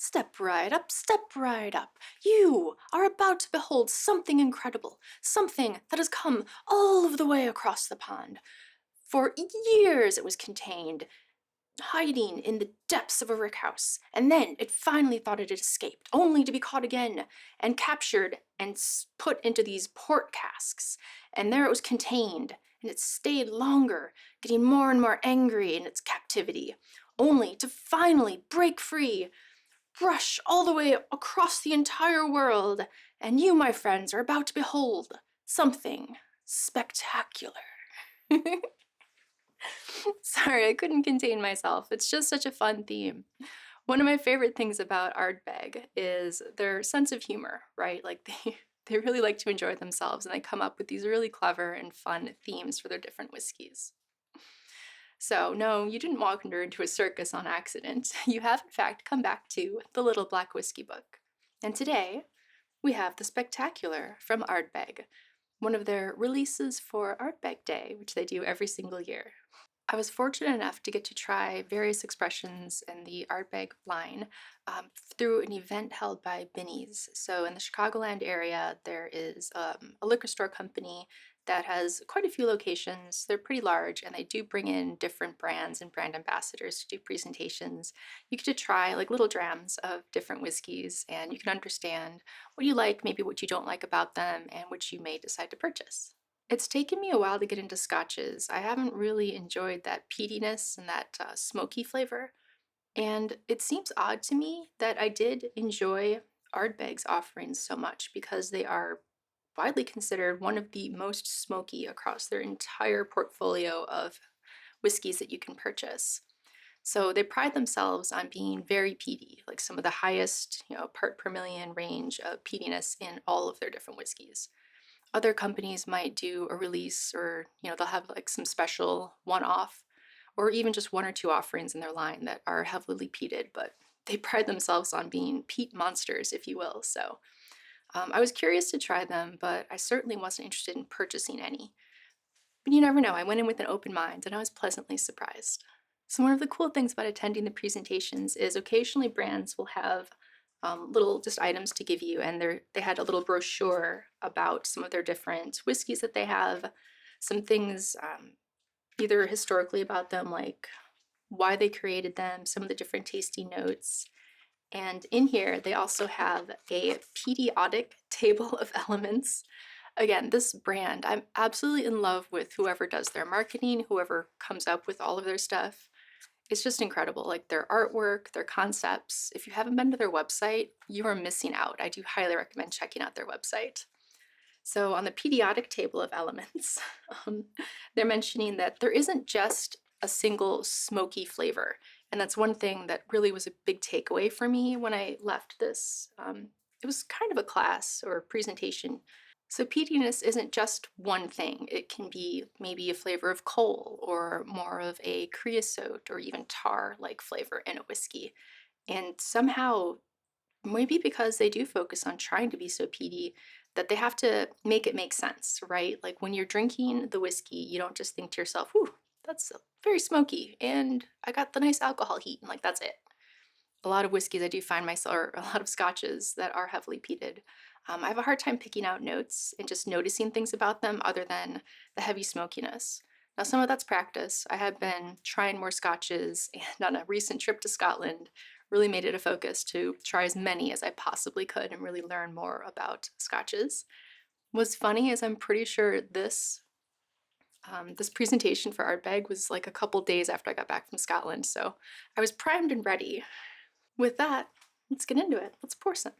Step right up, step right up. You are about to behold something incredible, something that has come all of the way across the pond. For years it was contained, hiding in the depths of a rickhouse, and then it finally thought it had escaped, only to be caught again and captured and put into these port casks. And there it was contained, and it stayed longer, getting more and more angry in its captivity, only to finally break free, rush all the way across the entire world, and you, my friends, are about to behold something spectacular. Sorry, I couldn't contain myself. It's just such a fun theme. One of my favorite things about Ardbeg is their sense of humor, right? Like they really like to enjoy themselves, and they come up with these really clever and fun themes for their different whiskeys. So no, you didn't wander into a circus on accident. You have in fact come back to the Little Black Whiskey Book. And today we have the Spectacular from Ardbeg, one of their releases for Ardbeg Day, which they do every single year. I was fortunate enough to get to try various expressions in the Ardbeg line through an event held by Binny's. So in the Chicagoland area, there is a liquor store company that has quite a few locations. They're pretty large, and they do bring in different brands and brand ambassadors to do presentations. You get to try like little drams of different whiskeys, and you can understand what you like, maybe what you don't like about them, and which you may decide to purchase. It's taken me a while to get into scotches. I haven't really enjoyed that peatiness and that smoky flavor, and it seems odd to me that I did enjoy Ardbeg's offerings so much because they are widely considered one of the most smoky across their entire portfolio of whiskeys that you can purchase. So they pride themselves on being very peaty, like some of the highest, part per million range of peatiness in all of their different whiskeys. Other companies might do a release, or they'll have like some special one-off or even just one or two offerings in their line that are heavily peated, but they pride themselves on being peat monsters, if you will. So I was curious to try them, but I certainly wasn't interested in purchasing any. But you never know, I went in with an open mind and I was pleasantly surprised. So one of the cool things about attending the presentations is occasionally brands will have little just items to give you, and they had a little brochure about some of their different whiskeys that they have, some things either historically about them, like why they created them, some of the different tasty notes. And in here, they also have a periodic table of elements. Again, this brand, I'm absolutely in love with whoever does their marketing, whoever comes up with all of their stuff. It's just incredible, like their artwork, their concepts. If you haven't been to their website, you are missing out. I do highly recommend checking out their website. So on the periodic table of elements, they're mentioning that there isn't just a single smoky flavor. And that's one thing that really was a big takeaway for me when I left this. It was kind of a class or presentation. So peatiness isn't just one thing. It can be maybe a flavor of coal or more of a creosote or even tar-like flavor in a whiskey. And somehow, maybe because they do focus on trying to be so peaty, that they have to make it make sense, right? Like when you're drinking the whiskey, you don't just think to yourself, whew, that's very smoky, and I got the nice alcohol heat, and like that's it. A lot of whiskeys I do find myself, or a lot of scotches that are heavily peated, I have a hard time picking out notes and just noticing things about them other than the heavy smokiness. Now, some of that's practice. I have been trying more scotches, and on a recent trip to Scotland, really made it a focus to try as many as I possibly could and really learn more about scotches. What's funny is I'm pretty sure this presentation for Ardbeg was like a couple days after I got back from Scotland, so I was primed and ready. With that, let's get into it. Let's pour some.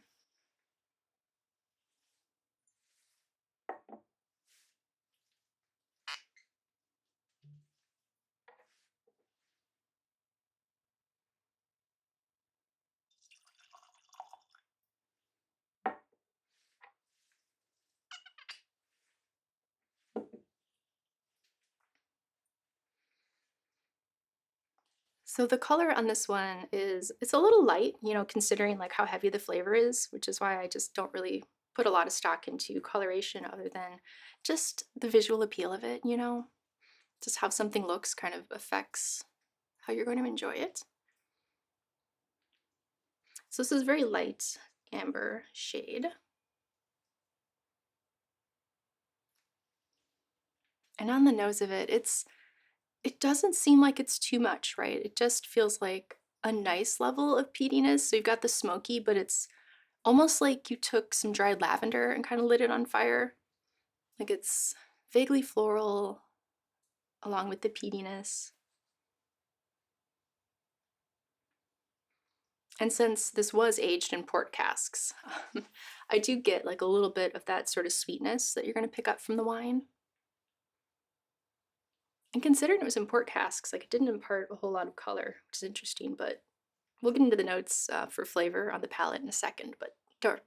So the color on this one it's a little light, considering like how heavy the flavor is, which is why I just don't really put a lot of stock into coloration other than just the visual appeal of it, Just how something looks kind of affects how you're going to enjoy it. So this is very light amber shade. And on the nose of it, it doesn't seem like it's too much, right? It just feels like a nice level of peatiness. So you've got the smoky, but it's almost like you took some dried lavender and kind of lit it on fire. Like it's vaguely floral along with the peatiness. And since this was aged in port casks, I do get like a little bit of that sort of sweetness that you're going to pick up from the wine. And considering it was in port casks, like it didn't impart a whole lot of color, which is interesting, but we'll get into the notes for flavor on the palate in a second, but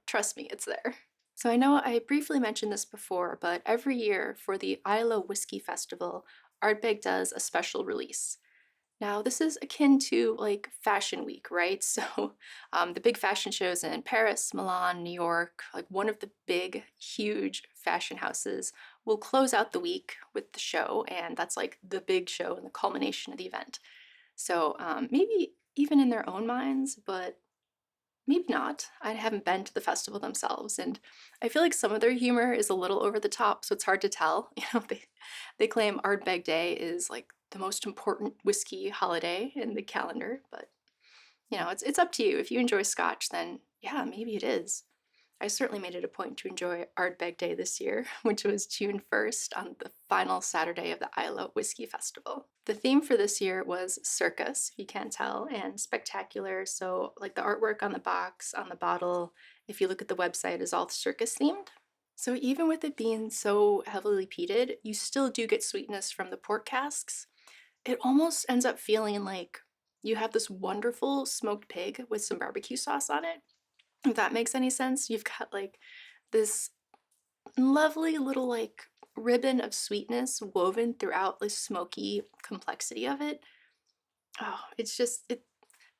trust me, it's there. So I know I briefly mentioned this before, but every year for the Islay Whisky Festival, Ardbeg does a special release. Now, this is akin to like Fashion Week, right? So, the big fashion shows in Paris, Milan, New York, like one of the big, huge fashion houses will close out the week with the show, and that's like the big show and the culmination of the event. So, maybe even in their own minds, but maybe not. I haven't been to the festival themselves, and I feel like some of their humor is a little over the top, so it's hard to tell. They claim Ardbeg Day is like the most important whiskey holiday in the calendar, but it's up to you. If you enjoy scotch, then yeah, maybe it is. I certainly made it a point to enjoy Ardbeg Day this year, which was June 1st on the final Saturday of the Islay Whisky Festival. The theme for this year was circus, if you can't tell, and spectacular. So, like the artwork on the box, on the bottle, if you look at the website, is all circus themed. So, even with it being so heavily peated, you still do get sweetness from the port casks. It almost ends up feeling like you have this wonderful smoked pig with some barbecue sauce on it. If that makes any sense, you've got like this lovely little like ribbon of sweetness woven throughout the smoky complexity of it. Oh, it's just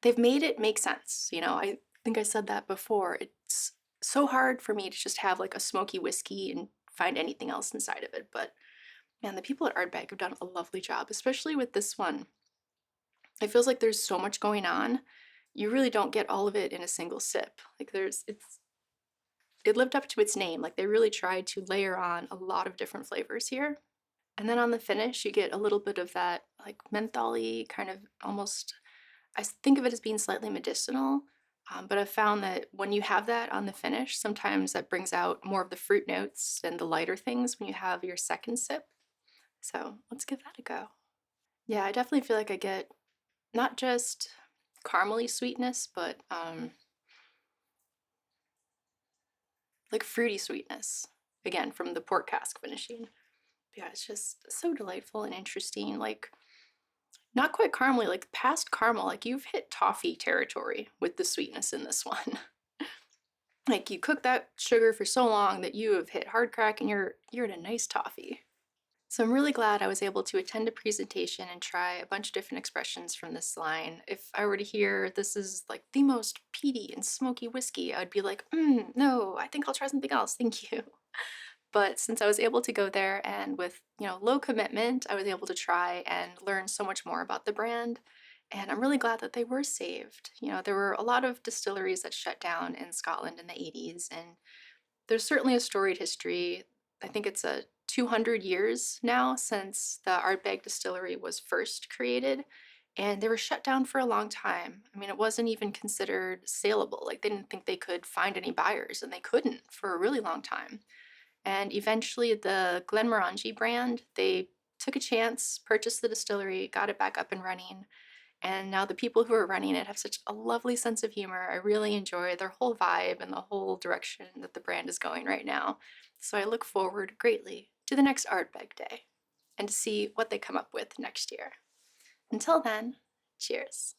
they've made it make sense. I think I said that before. It's so hard for me to just have like a smoky whiskey and find anything else inside of it. But man, the people at Ardbeg have done a lovely job, especially with this one. It feels like there's so much going on. You really don't get all of it in a single sip. Like it lived up to its name. Like they really tried to layer on a lot of different flavors here. And then on the finish, you get a little bit of that like mentholy kind of almost, I think of it as being slightly medicinal. But I've found that when you have that on the finish, sometimes that brings out more of the fruit notes and the lighter things when you have your second sip. So let's give that a go. Yeah, I definitely feel like I get not just caramely sweetness, but like fruity sweetness, again, from the port cask finishing. Yeah, it's just so delightful and interesting. Like, not quite caramely, like past caramel, like you've hit toffee territory with the sweetness in this one. Like you cook that sugar for so long that you have hit hard crack and you're in a nice toffee. So I'm really glad I was able to attend a presentation and try a bunch of different expressions from this line. If I were to hear this is like the most peaty and smoky whiskey, I'd be like, no, I think I'll try something else, thank you. But since I was able to go there and with, low commitment, I was able to try and learn so much more about the brand. And I'm really glad that they were saved. There were a lot of distilleries that shut down in Scotland in the 80s, and there's certainly a storied history. I think it's a 200 years now since the Ardbeg distillery was first created, and they were shut down for a long time. I mean, it wasn't even considered saleable. Like, they didn't think they could find any buyers, and they couldn't for a really long time. And eventually, the Glenmorangie brand, they took a chance, purchased the distillery, got it back up and running, and now the people who are running it have such a lovely sense of humor. I really enjoy their whole vibe and the whole direction that the brand is going right now. So I look forward greatly to the next Ardbeg Day and to see what they come up with next year. Until then, cheers.